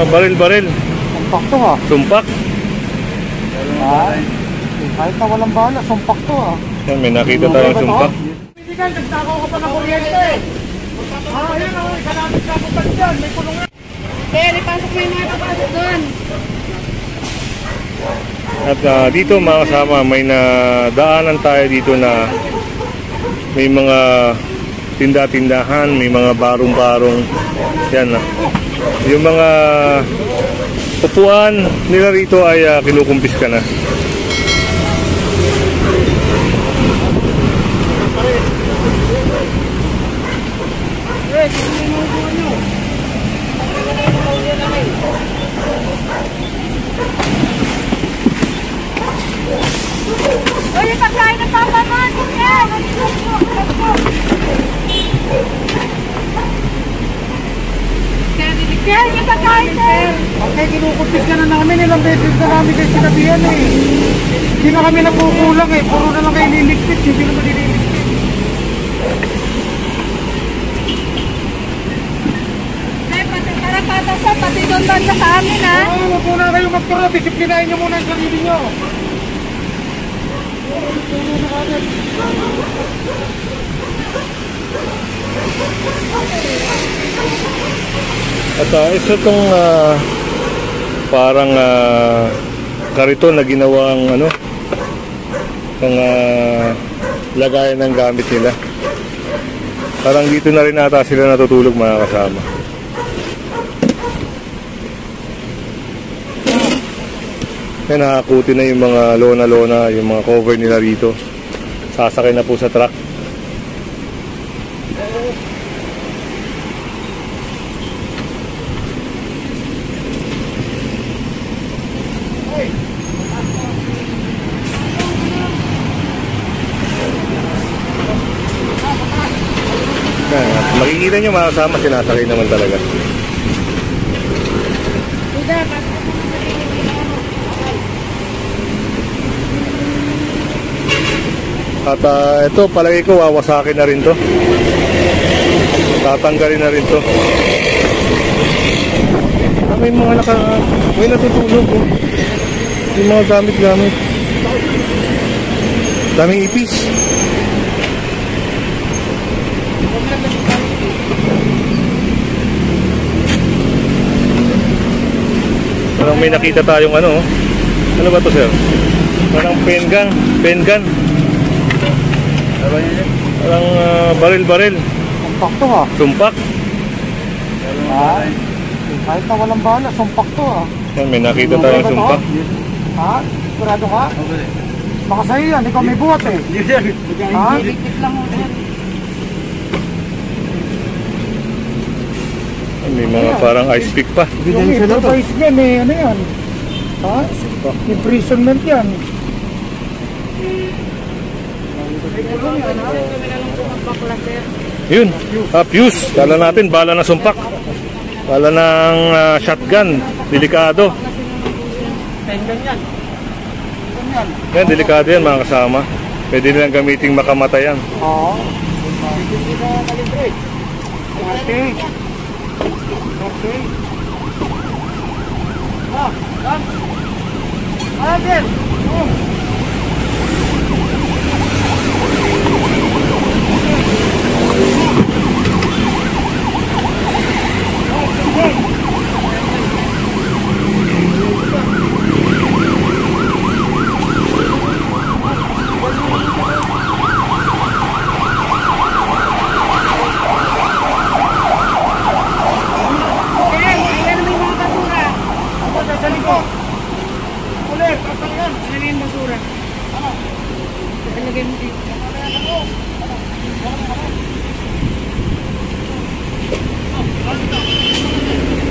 baril-baril. Sumpak to ha. Sumpak. Kahit na walang bala, sumpak to ha. Yan, may nakita tayong sumpak. Pinigan, nagtakaw ka pa ng kuryente. Ayun ako, ikalapit ka punta dyan, may kulungan. Kaya ipasok mo yung mga papasok doon. At dito mga kasama, may nadaanan tayo dito na may mga tinda-tindahan, may mga barong-barong. Yan na. Yung mga upuan nila rito ay kinukumpis ka na. Uy, pagkain ng papa mo! Kaya yung pagkain, sir! Okay, kinukumpis ka na namin, ilang beses na namin kayo sinabihan eh. Hindi na kami nakukulang eh, puro na lang kayo niligpit, hindi naman nililigpit. Pati doon banda sa amin, ha? Oo, wag muna kayo magturo. Disiplinahin nyo muna ang sarili nyo. At isa itong parang kariton na ginawang pang lagayan ng gamit nila. Parang dito na rin ata sila natutulog mga kasama. Kaya nakakuti na yung mga lona-lona, yung mga cover nila rito. Sasakay na po sa truck. Makikita nyo mga kasama, sinasakay naman talaga. At ito, palagi ko wawasakin na rin to. Tatanggalin na rin to. May mga may natutulog oh. Yung mga gamit-gamit. Daming ipis. Parang may nakita tayong ano ba to, sir? Parang pen gun. Parang baril-baril. Sumpak to ha. Sumpak. Kahit na walang bala, sumpak to ha. Yan, may nakita tayong sumpak. Ha? Sigurado ka? Baka sa'yo yan, ikaw may buhat eh. Ha? Likit lang mo yan. May mga parang ice pick pa. Yung improvise niya, may ano yan. Ha? Imprisonment yan. Yun, fuse. Kala natin bala na sumpak. Bala ng shotgun. Delikado. Yan, delikado yan mga kasama. Pwede nilang gamiting makamatayan. Oo. Okay. Again.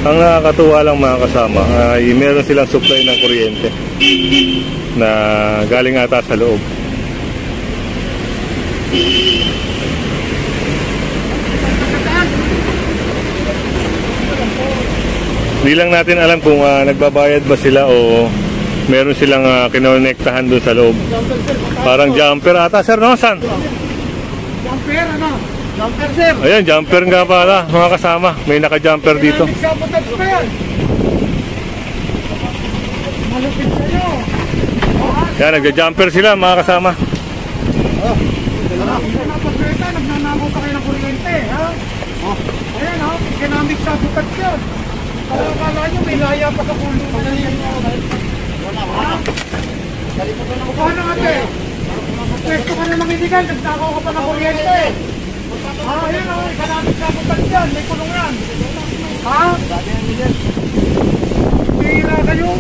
Ang nakakatuwa lang mga kasama ay meron silang supply ng kuryente na galing ata sa loob. Hindi lang natin alam kung nagbabayad ba sila o meron silang kinonektahan doon sa loob. Parang jumper ata, sir, no? San? Jumper, ano? Jumper, sir. Ayan, jumper nga pala, mga kasama. May naka-jumper dito. Sabotage pa yan. Malupit kayo. Yan, nagja-jumper sila, mga kasama. Nagnanakaw pa kayo ng kuryente, ha? Ayan, ha? Economic sabotage yan. Kala nyo, may laya pa sa kulo. Paano ate? Pwesto ka na mangidigan, nagnakaw ka pa ng kuryente. Ayan, ha? Economic sabotage yan. May kulong yan. Ha? Pihira kayo.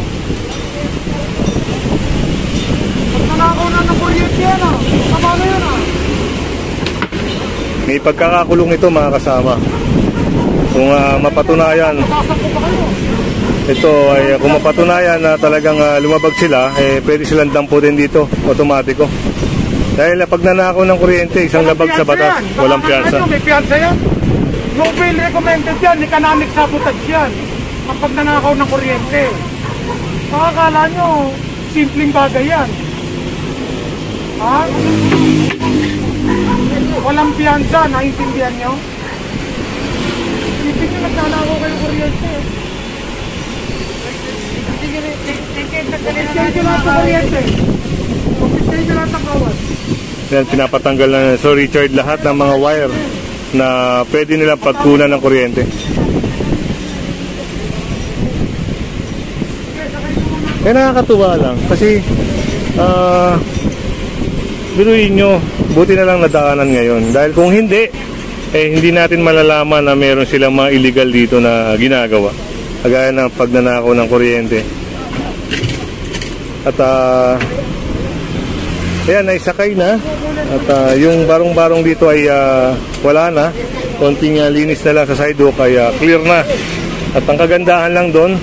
Nagnakaw na ng kuryente yan, ha? Paano yan, ha? May pagkakakulong ito, mga kasama. Kung mapatunayan, ito ay kung mapatunayan na talagang lumabag sila, pwede silang damputin dito, otomatiko. Dahil pag nanakaw ng kuryente, isang labag sa batas, walang piyansa. May piyansa yan. No bail recommended yan, economic sabotage yan. Kapag nanakaw ng kuryente. Makakala nyo, simpleng bagay yan. Ha? Walang piyansa, naiintindihan nyo? Hindi nyo nagnanakaw kayo kuryente. Confiscate nyo lahat ng kuryente. Confiscate nyo lahat ng kawas. Yan, pinapatanggal na so Richard lahat ng mga wire na pwede nilang pagkunan ng kuryente. Nakakatuwa lang kasi biruin nyo, buti na lang nadaanan ngayon. Dahil kung hindi, hindi natin malalaman na meron silang mga illegal dito na ginagawa. Kagaya ng pagnanakaw ng kuryente. At ayan, naisakay na. At yung barong-barong dito ay wala na. Konting linis na lang sa sidewalk ay clear na. At ang kagandahan lang doon,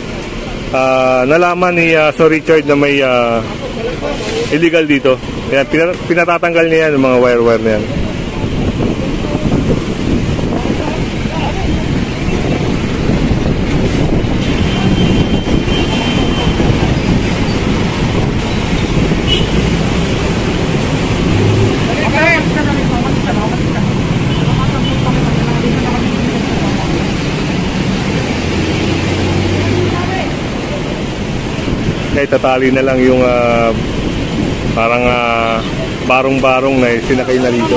nalaman ni Sir Richard na may illegal dito. Kaya pinatatanggal niya yan, yung mga wire-wire na yan. Kaya itatali na lang yung parang barong-barong na sinakay na dito.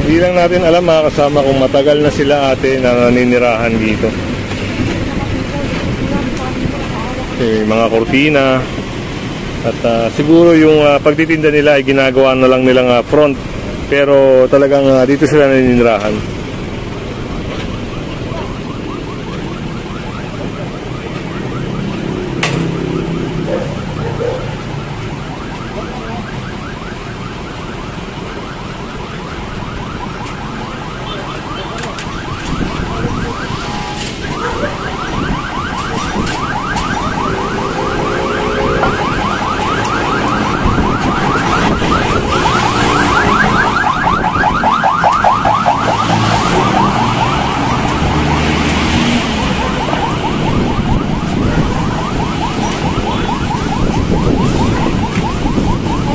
Hindi lang natin alam, mga kasama, kung matagal na sila ate na naninirahan dito. Mga kortina at siguro yung pagtitinda nila ay ginagawa na lang nilang front, pero talagang dito sila naninirahan.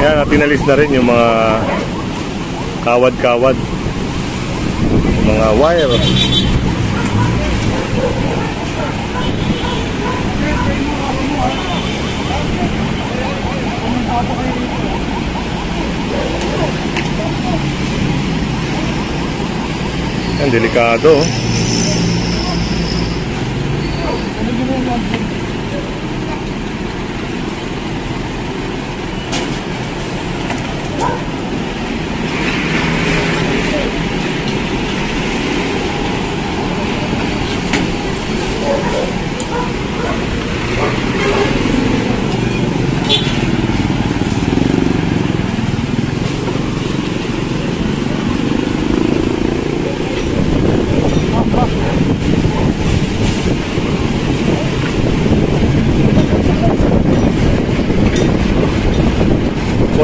Yan, tinalis na rin yung mga kawad-kawad, mga wire. Yan, delikado.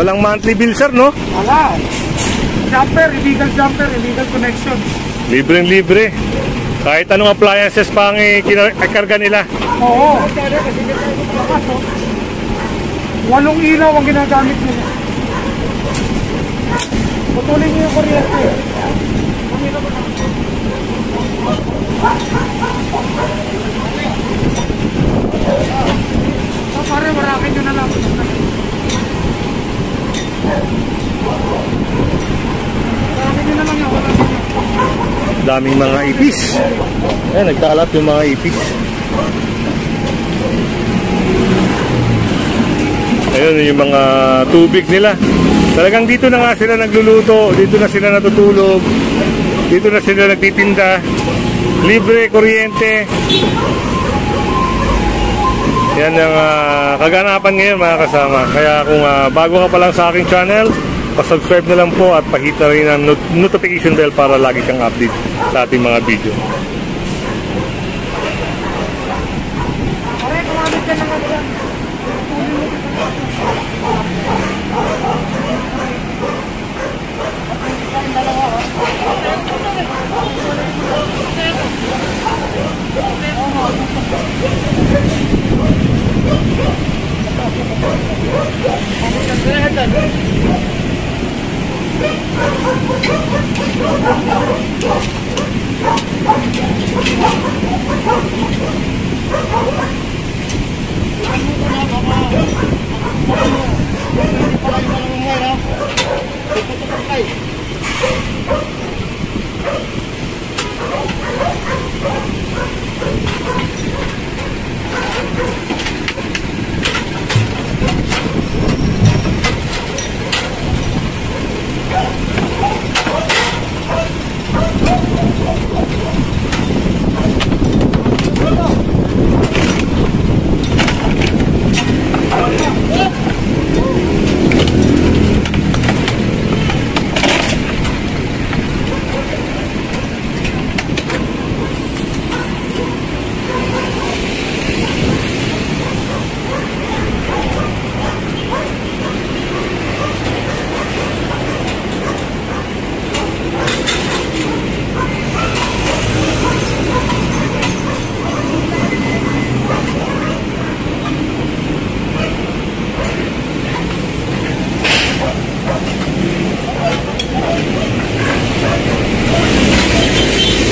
Walang monthly bill, sir, no? Wala. Jumper, illegal connections. Libre. Kahit anong appliances pang ikarga nila. Oo. 8 ilaw ang ginagamit nila. Putulin niyo yung kuryente. So, pare, marakin nyo na lang. Marakin nyo na lang yan. Wala nyo. Daming mga ipis. Ayan, nagkalat yung mga ipis. Ayun, yung mga tubig nila. Talagang dito na nga sila nagluluto, dito na sila natutulog, dito na sila nagtitinda. Libre, kuryente. Yan ang kaganapan ngayon mga kasama. Kaya kung bago ka pa lang sa aking channel, pa-subscribe na lang po at pahit na rin ang notification bell para lagi kang update sa ating mga video. Pare, kumamit ka na nga dyan.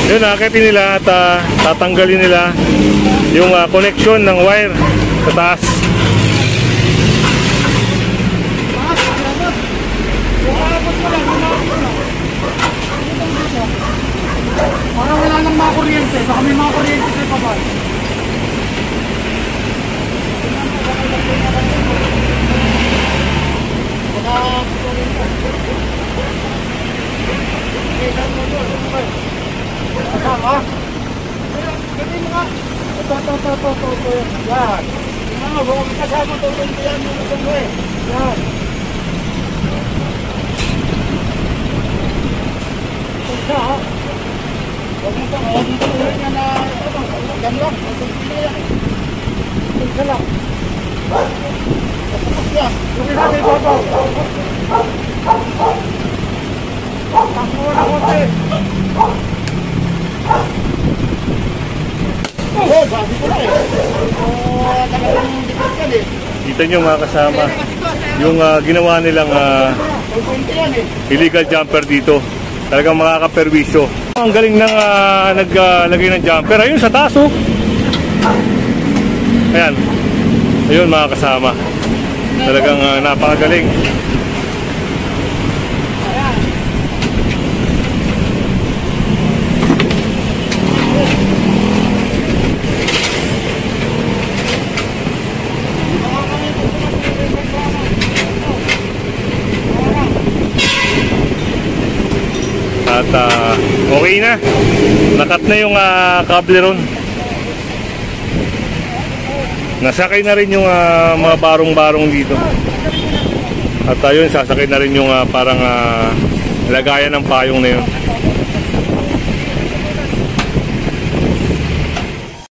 Yun, akitin nila at tatanggalin nila yung connection ng wire sa taas. Parang wala nang mga kuryente. Baka may mga kuryente sa baba. Kasama? Ganda mo nga. Ito. Yan. Huwag kasama ito. Yan yung gusto mo eh. Yan. Ito siya ha. Huwag mo yan na yan lang. Ito siya lang. Tapos yan. Yung natin babaw. Tapos mo na konti. Oh, sabi ko na eh. Talagang dikit yan eh. Kita nyo mga kasama yung ginawa nilang illegal jumper dito. Talagang makakaperwisyo. Ang galing nang naglagay ng jumper. Ayun sa taas oh. Ayan. Ayun mga kasama. Talagang napakagaling. At okay na. Nakat na yung kable ron. Nasakay na rin yung mga barong-barong dito. At ayun, sasakay na rin yung parang lagayan ng payong na yun.